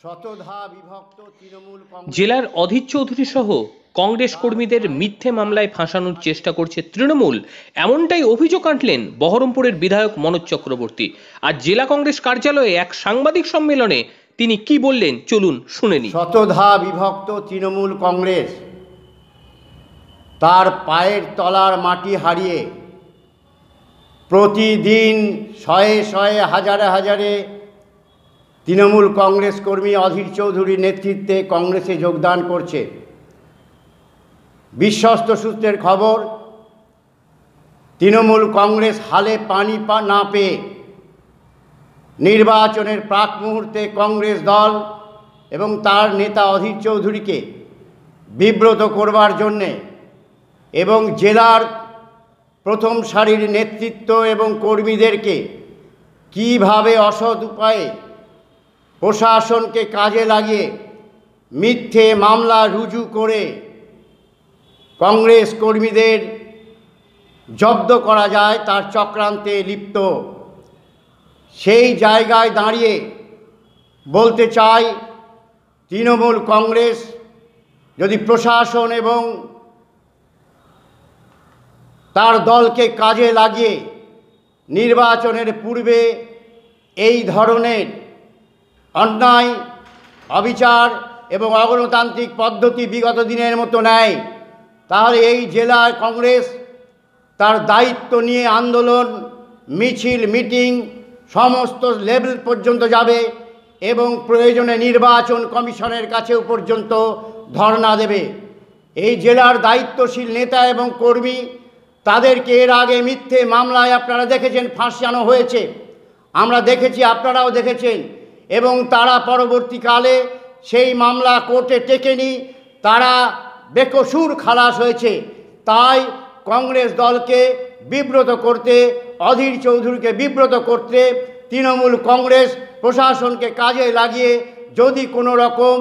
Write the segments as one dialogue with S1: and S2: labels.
S1: শতধা বিভক্ত তৃণমূল কংগ্রেস।
S2: জেলার অধীর চৌধুরী সহ কংগ্রেস কর্মীদের মিথ্যে মামলায় ফাঁসানোর চেষ্টা করছে তৃণমূল, এমনটাই অভিযোগ আনলেন বহরমপুরের বিধায়ক মনোজ চক্রবর্তী। আর জেলা কংগ্রেস কার্যালয়ে এক সাংবাদিক সম্মেলনে তিনি কি বললেন চলুন শুনে নিই।
S1: শতধা বিভক্ত তৃণমূল কংগ্রেস তার পায়ের তলার মাটি হারিয়ে প্রতিদিন শয়ে শয়ে হাজারে হাজারে তৃণমূল কংগ্রেস কর্মী অধীর চৌধুরীর নেতৃত্বে কংগ্রেসে যোগদান করছে। বিশ্বস্ত সূত্রের খবর, তৃণমূল কংগ্রেস হালে পানি না পেয়ে নির্বাচনের প্রাক মুহূর্তে কংগ্রেস দল এবং তার নেতা অধীর চৌধুরীকে বিব্রত করবার জন্যে এবং জেলার প্রথম সারির নেতৃত্ব এবং কর্মীদেরকে কিভাবে অসৎ উপায়ে প্রশাসনকে কাজে লাগিয়ে মিথ্যে মামলা রুজু করে কংগ্রেস কর্মীদের জব্দ করা যায় তার চক্রান্তে লিপ্ত। সেই জায়গায় দাঁড়িয়ে বলতে চাই, তৃণমূল কংগ্রেস যদি প্রশাসন এবং তার দলকে কাজে লাগিয়ে নির্বাচনের পূর্বে এই ধরনের অন্যায়, অবিচার এবং অগণতান্ত্রিক পদ্ধতি বিগত দিনের মতো নেয়, তাহলে এই জেলায় কংগ্রেস তার দায়িত্ব নিয়ে আন্দোলন, মিছিল, মিটিং সমস্ত লেভেল পর্যন্ত যাবে এবং প্রয়োজনে নির্বাচন কমিশনের কাছেও পর্যন্ত ধর্ণা দেবে। এই জেলার দায়িত্বশীল নেতা এবং কর্মী, তাদেরকে এর আগে মিথ্যে মামলায় আপনারা দেখেছেন ফাঁসানো হয়েছে, আমরা দেখেছি, আপনারাও দেখেছেন, এবং তারা পরবর্তীকালে সেই মামলা কোর্টে টেকেনি, তারা বেকসুর খালাস হয়েছে। তাই কংগ্রেস দলকে বিব্রত করতে, অধীর চৌধুরীকে বিব্রত করতে তৃণমূল কংগ্রেস প্রশাসনকে কাজে লাগিয়ে যদি কোনো রকম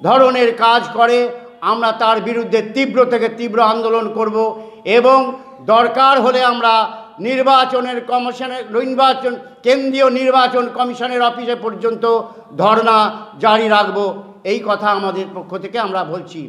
S1: ধরনের কাজ করে, আমরা তার বিরুদ্ধে তীব্র থেকে তীব্র আন্দোলন করব এবং দরকার হলে আমরা কেন্দ্রীয় নির্বাচন কমিশনের অফিসে পর্যন্ত ধর্ণা জারি রাখব। এই কথা আমাদের পক্ষ থেকে আমরা বলছি।